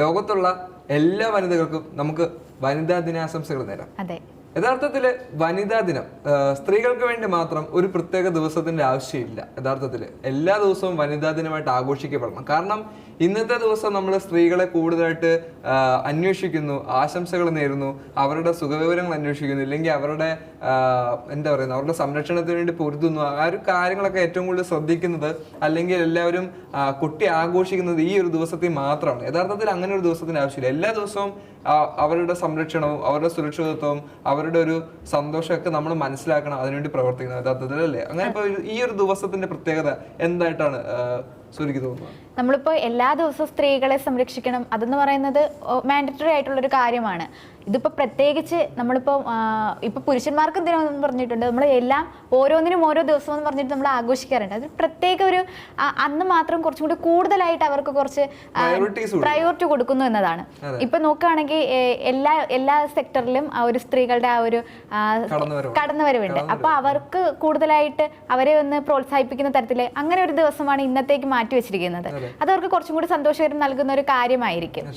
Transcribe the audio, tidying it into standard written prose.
ലോകത്തുള്ള എല്ലാ വനിതകൾക്കും നമുക്ക് വനിതാ ദിനാശംസകൾ നേരാം. യഥാർത്ഥത്തിൽ വനിതാ ദിനം സ്ത്രീകൾക്ക് വേണ്ടി മാത്രം ഒരു പ്രത്യേക ദിവസത്തിന്റെ ആവശ്യമില്ല. യഥാർത്ഥത്തിൽ എല്ലാ ദിവസവും വനിതാ ദിനമായിട്ട് ആഘോഷിക്കപ്പെടണം. കാരണം ഇന്നത്തെ ദിവസം നമ്മൾ സ്ത്രീകളെ കൂടുതലായിട്ട് അന്വേഷിക്കുന്നു, ആശംസകൾ നേരുന്നു, അവരുടെ സുഖവിവരങ്ങൾ അന്വേഷിക്കുന്നു, ഇല്ലെങ്കിൽ അവരുടെ എന്താ പറയുന്നത്, അവരുടെ സംരക്ഷണത്തിന് വേണ്ടി പൊരുതുന്നു. ആ ഒരു കാര്യങ്ങളൊക്കെ ഏറ്റവും കൂടുതൽ ശ്രദ്ധിക്കുന്നത്, അല്ലെങ്കിൽ എല്ലാവരും കുട്ടി ആഘോഷിക്കുന്നത് ഈ ഒരു ദിവസത്തിൽ മാത്രമാണ്. യഥാർത്ഥത്തിൽ അങ്ങനെ ഒരു ദിവസത്തിന് ആവശ്യമില്ല. എല്ലാ ദിവസവും അവരുടെ സംരക്ഷണവും അവരുടെ സുരക്ഷിതത്വവും അവരുടെ ഒരു സന്തോഷമൊക്കെ നമ്മൾ മനസ്സിലാക്കണം, അതിനുവേണ്ടി പ്രവർത്തിക്കണം യഥാർത്ഥത്തിൽ, അല്ലേ? അങ്ങനെ ഇപ്പൊ ഈ ഒരു ദിവസത്തിന്റെ പ്രത്യേകത എന്തായിട്ടാണ് സുനിക്ക് തോന്നുന്നത്? നമ്മളിപ്പോ എല്ലാ ദിവസവും സ്ത്രീകളെ സംരക്ഷിക്കണം അതെന്ന് പറയുന്നത് മാൻഡറ്ററി ആയിട്ടുള്ളൊരു കാര്യമാണ്. ഇതിപ്പോൾ പ്രത്യേകിച്ച് നമ്മളിപ്പോൾ ഇപ്പോൾ പുരുഷന്മാർക്ക് എന്തിനാന്ന് പറഞ്ഞിട്ടുണ്ട്, നമ്മൾ എല്ലാം ഓരോന്നിനും ഓരോ ദിവസം എന്ന് പറഞ്ഞിട്ട് നമ്മൾ ആഘോഷിക്കാറുണ്ട്. അത് പ്രത്യേക ഒരു അന്ന് മാത്രം കുറച്ചും കൂടി കൂടുതലായിട്ട് അവർക്ക് കുറച്ച് പ്രയോറിറ്റി കൊടുക്കുന്നു എന്നതാണ്. ഇപ്പൊ നോക്കുകയാണെങ്കിൽ എല്ലാ സെക്ടറിലും ആ ഒരു സ്ത്രീകളുടെ ആ ഒരു കടന്നുവരവുണ്ട്. അപ്പൊ അവർക്ക് കൂടുതലായിട്ട് അവരെ ഒന്ന് പ്രോത്സാഹിപ്പിക്കുന്ന തരത്തില് അങ്ങനെ ഒരു ദിവസമാണ് ഇന്നത്തേക്ക് മാറ്റി വെച്ചിരിക്കുന്നത്. അത് അവർക്ക് കുറച്ചും കൂടി സന്തോഷകരം നൽകുന്ന ഒരു കാര്യമായിരിക്കും.